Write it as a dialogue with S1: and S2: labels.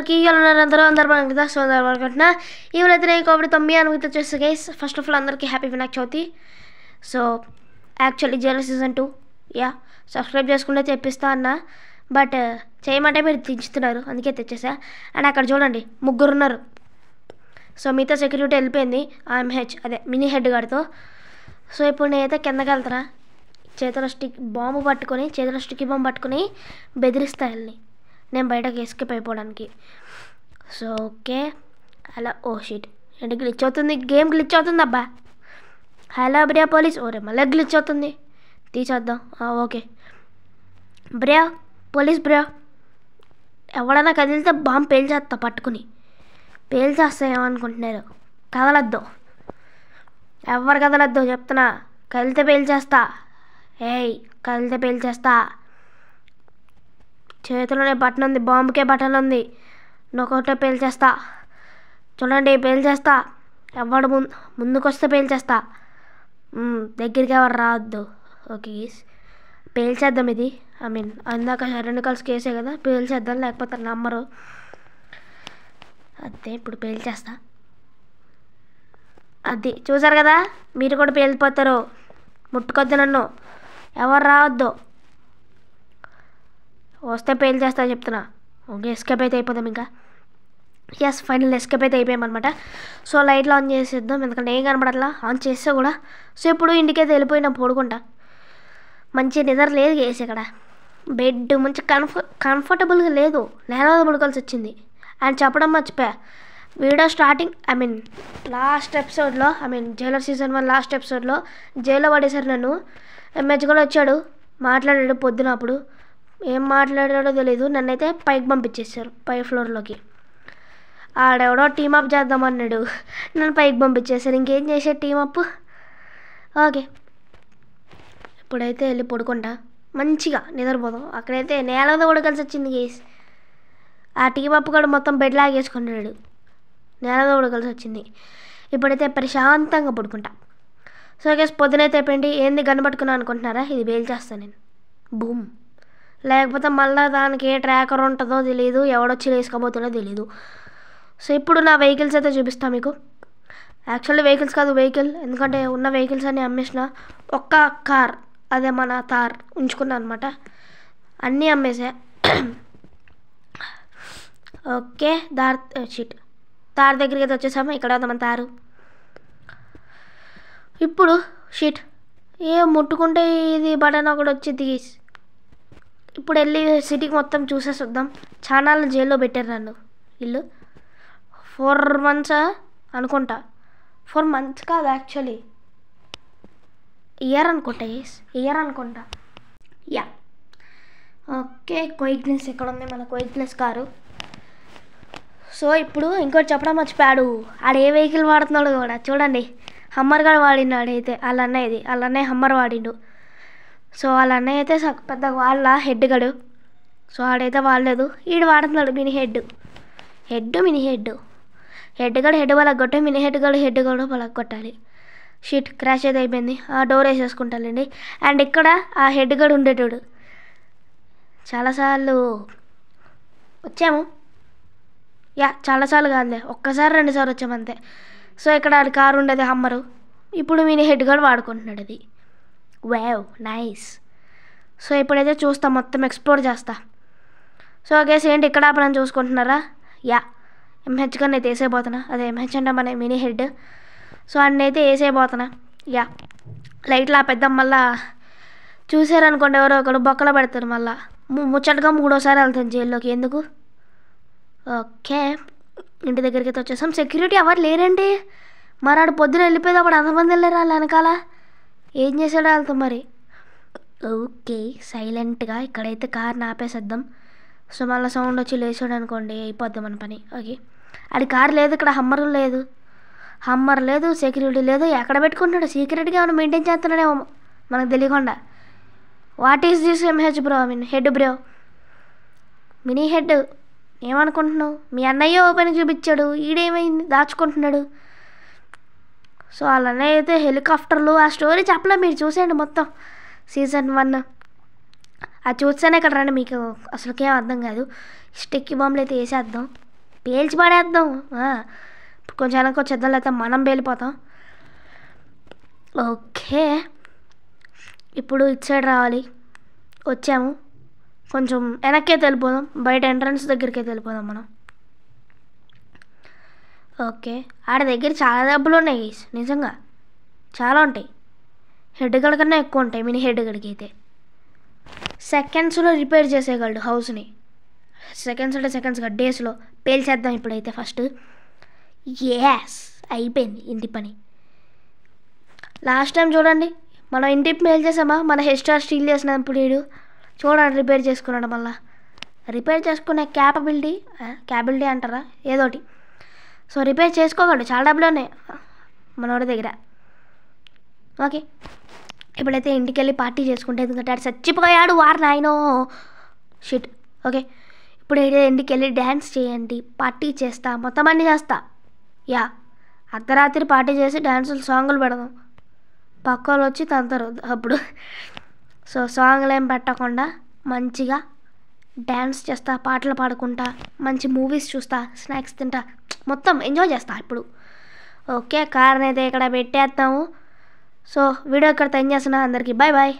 S1: అందరికీ అందరూ బాగుంటుందా? సో అందరూ బాగుంటున్నా. ఈవెనైతే నేను కోవిడ్ 9 అనుమతి వచ్చేసి గైస్. ఫస్ట్ ఆఫ్ ఆల్ అందరికీ happy Vinayaka Chavithi. So actually Jailer season 2 subscribe చేసుకుంటే తెప్పిస్తా అన్న, బట్ చేయమంటే మీరు తెచ్చుతున్నారు, అందుకే తెచ్చేసా. అండ్ అక్కడ చూడండి ముగ్గురు ఉన్నారు. సో మిగతా సెక్యూరిటీ వెళ్ళిపోయింది ఆమెహెచ్ అదే మినీ హెడ్ గారితో. సో ఇప్పుడు నేనైతే కిందకి వెళ్తున్నా, చేతిలో స్టిక్ బాంబు పట్టుకొని బెదిరిస్తా వెళ్ళి నేను బయటకు ఎస్కేప్ అయిపోవడానికి. సో ఓకే అలా ఓ షీట్ ఏంటి గ్లిచ్ అవుతుంది, గేమ్ గ్లిచ్ అవుతుంది అబ్బా. హలో బ్రియా పోలీస్, ఓరే మళ్ళీ గ్లిచ్ అవుతుంది, తీసేద్దాం. ఓకే బ్రియా పోలీస్ బ్రియా, ఎవడన్నా కదిలితే బాంబు పేల్చేస్తా, పేల్చేస్తా. ఏమనుకుంటున్నారు? కదలద్దు, ఎవరు కదలద్దు చెప్తున్నా. కదిలితే పేల్చేస్తా, కదిలితే పేల్చేస్తా. చేతిలోనే బటన్ ఉంది, బాంబుకే బటన్ ఉంది, నొకటే పేల్చేస్తా. చూడండి పేల్చేస్తా, ఎవడు ముందుకు వస్తే పేల్చేస్తా. దగ్గరికి ఎవరు రావద్దు. ఓకే పేల్చేద్దాం ఇది. అందాక 2 కలిసి కేసే కదా, పేల్చేద్దాం లేకపోతే నమ్మరు. అదే ఇప్పుడు పేల్చేస్తా. అది చూసారు కదా, మీరు కూడా పేలిపోతారు. ముట్టుకొద్దు నన్ను, ఎవరు రావద్దు. వస్తే పేల్చేస్తా చెప్తున్నా. ఓకే ఎస్కేప్ అయితే అయిపోదాం ఇంకా. ఫైనల్ ఎస్కేప్ అయితే అయిపోయామన్నమాట. సో లైట్లు ఆన్ చేసేద్దాం, ఎందుకంటే ఏం కనపడట్లా, ఆన్ చేస్తే కూడా. సో ఇప్పుడు ఇంటికైతే వెళ్ళిపోయినా పడుకుంటా. మంచి నిద్ర లేదు కేసు ఇక్కడ. బెడ్ మంచి కంఫర్టబుల్గా లేదు, నేల పడుకోవాల్సి వచ్చింది. అండ్ చెప్పడం మర్చిపోయా, వీడియో స్టార్టింగ్ లాస్ట్ ఎపిసోడ్లో జైలర్ సీజన్ 1 లాస్ట్ ఎపిసోడ్లో జైల్లో పడేశారు నన్ను. ఎంహెచ్ కూడా వచ్చాడు, మాట్లాడాడు పొద్దున. అప్పుడు ఏం మాట్లాడాడో తెలీదు, నన్నైతే పైకి పంపించేశారు, పై ఫ్లోర్లోకి. ఆడెవడో టీమప్ చేద్దామన్నాడు, నన్ను పైకి పంపించేశారు. ఇంకేం చేసే టీమప్. ఓకే ఇప్పుడైతే వెళ్ళి పడుకుంటా, మంచిగా నిద్రపోదాం. అక్కడైతే నేల మీద పడుకోవాల్సి వచ్చింది కేస్. ఆ టీమప్ కూడా మొత్తం బెడ్ లాగేసుకున్నాడు, నేల మీద పడుకోవాల్సి వచ్చింది. ఇప్పుడైతే ప్రశాంతంగా పడుకుంటా. సో కేస్ పొద్దునైతే అయిపోయింది. ఏంది గన్ను పట్టుకున్నాను అనుకుంటున్నారా? ఇది పేల్చేస్తాను నేను, బూమ్. లేకపోతే మళ్ళీ దానికి ఏ ట్రాకర్ ఉంటుందో తెలియదు, ఎవడొచ్చి వేసుకోబోతుందో తెలీదు. సో ఇప్పుడు నా వెహికల్స్ అయితే చూపిస్తాను మీకు. యాక్చువల్లీ వెహికల్స్ కాదు, వెహికల్, ఎందుకంటే ఉన్న వెహికల్స్ అన్నీ అమ్మేసిన. ఒక్క కార్, అదే మన తార్ ఉంచుకున్నా అనమాట, అన్నీ అమ్మేసా. ఓకే తార్ దగ్గరికి అయితే వచ్చేసాము. ఇక్కడ మన తారు. ఇప్పుడు ముట్టుకుంటే ఇది బటన్ ఒకటి వచ్చింది. ఇప్పుడు వెళ్ళి సిటీకి మొత్తం చూసేసి వద్దాం. చాలా జైల్లో పెట్టారు నన్ను వీళ్ళు. 4 months అనుకుంటా, 4 months కాదు యాక్చువల్లీ ఇయర్ అనుకుంటా. ఓకే క్వైట్నెస్ ఎక్కడ ఉంది? మన క్వైట్నెస్ కారు. సో ఇప్పుడు ఇంకోటి చెప్పడం మర్చిపోయాడు, ఆడు ఏ వెహికల్ వాడుతున్నాడు కూడా చూడండి. హమ్మర్ కూడా వాడిండు ఆడైతే, వాళ్ళ అన్నయ్య హమ్మర్ వాడిండు. సో వాళ్ళ అన్నయ్య అయితే పెద్ద వాళ్ళ హెడ్ గడు. సో ఆడైతే వాడలేదు, ఈడు వాడుతున్నాడు మినీ హెడ్ గడు హెడ్ పలగొట్టే, మినీ హెడ్ గడు పలగొట్టాలి. క్రాష్ అయితే అయిపోయింది. ఆ డోర్ వేసేసుకుంటానండి. అండ్ ఇక్కడ ఆ హెడ్ గడు ఉండేటోడు, చాలాసార్లు వచ్చాము. చాలాసార్లు కాదులే, ఒక్కసారి 2 సార్లు వచ్చాము అంతే. సో ఇక్కడ కారు ఉండేది హమ్మరు, ఇప్పుడు మినీ హెడ్ గడు వాడుకుంటున్నాడు అది. Wow nice. సో ఇప్పుడైతే చూస్తా, మొత్తం ఎక్స్ప్లోర్ చేస్తా. సో గైస్ ఏంటి ఇక్కడ ఆపనని చూసుకుంటున్నారా? ఎంహెచ్ గారిని అయితే వేసేయబోతున్నా. అదే ఎంహెచ్ అంటే మన మినీ హెడ్. సో అన్నైతే వేసేయబోతున్నా. లైట్లు ఆపేద్దాం. మళ్ళా చూసారనుకోండి ఎవరో ఒకరు బొక్కలో పెడతారు, మళ్ళీ ముచ్చటగా 3వ సారి వెళ్తాను జైల్లోకి, ఎందుకు? ఓకే ఇంటి దగ్గరికి అయితే వచ్చేసాం. సెక్యూరిటీ ఎవరు లేరండి, మరాడు పొద్దున వెళ్ళిపోయేది. అప్పుడు అంతమంది వెళ్ళారు వాళ్ళ వెనకాల. ఏం చేసాడో వెళ్తాం మరి. ఓకే సైలెంట్గా ఇక్కడైతే కార్ని ఆపేసేద్దాం. సో మళ్ళీ సౌండ్ వచ్చి లేచాడు అనుకోండి, అయిపోద్దాం మన పని. ఓకే అది కార్ లేదు, ఇక్కడ హమ్మర్ లేదు, సెక్యూరిటీ లేదు. ఎక్కడ పెట్టుకుంటున్నాడు? సీక్రెట్గా ఏమైనా మెయింటైన్ చేస్తున్నాడేమో మనకు తెలియకుండా. What is this MH bro, head bro, mini head ఏమనుకుంటున్నావు? మీ అన్నయ్య ఓపెన్ చూపించాడు, ఈడేమైంది దాచుకుంటున్నాడు. సో వాళ్ళ అన్నయ్య అయితే హెలికాప్టర్లు, ఆ స్టోరీ చెప్పలే, మీరు చూసేయండి మొత్తం సీజన్ 1. అది చూస్తేనే ఇక్కడ రండి, మీకు అసలుకేం అర్థం కాదు. స్టిక్కీ బాంబులు అయితే వేసేద్దాం. పేల్చి పడేద్దాం. కొంచెం వెనక్కి వచ్చేద్దాం, లేకపోతే మనం పేలిపోతాం. ఓకే, ఇప్పుడు ఇటు సైడ్ రావాలి. వచ్చాము, కొంచెం వెనక్కే వెళ్ళిపోదాం, బయట ఎంట్రన్స్ దగ్గరికే వెళ్ళిపోదాం మనం. ఓకే, ఆడ దగ్గర చాలా డబ్బులు ఉన్నాయి గైస్, నిజంగా చాలా ఉంటాయి. హెడ్ గడ్ కన్నా ఎక్కువ ఉంటాయి మినీ హెడ్ గడికి అయితే. సెకండ్స్లో రిపేర్ చేసేయగలడు హౌస్ని. సెకండ్స్ అంటే సెకండ్స్ కాదు, డేస్లో. పేల్చేద్దాం ఇప్పుడైతే ఫస్ట్. అయిపోయింది ఇంటి పని. లాస్ట్ టైం చూడండి మనం ఇంటి మేలు చేసామా, మన హెస్టార్ స్టీల్ చేసినప్పుడు వీడు చూడండి రిపేర్ చేసుకున్నాడు. మళ్ళీ రిపేర్ చేసుకునే క్యాపబిలిటీ అంటారా ఏదోటి. సో రిపేర్ చేసుకోగలడు, చాలా డబ్బులు ఉన్నాయి మనోడి దగ్గర. ఓకే, ఇప్పుడైతే ఇంటికి వెళ్ళి పార్టీ చేసుకుంటే, ఎందుకంటే ఆడు చచ్చిపోయాడు వారు నాయనో షిట్. ఓకే, ఇప్పుడైతే ఇంటికి వెళ్ళి డ్యాన్స్ చేయండి, పార్టీ చేస్తా, మొత్తం అన్నీ చేస్తా. అర్ధరాత్రి పార్టీ చేసి డ్యాన్సులు సాంగులు పెడదాం, పక్క వాళ్ళు వచ్చి తంతారు అప్పుడు. సో సాంగ్లు ఏం పెట్టకుండా మంచిగా డ్యాన్స్ చేస్తా, పాటలు పాడుకుంటా, మంచి మూవీస్ చూస్తా, స్నాక్స్ తింటా, మొత్తం ఎంజాయ్ చేస్తా ఇప్పుడు. ఓకే, కార్ని అయితే ఇక్కడ పెట్టేస్తాము. సో వీడియో ఇక్కడ ఎండ్ చేస్తున్నా. అందరికీ బాయ్ బాయ్.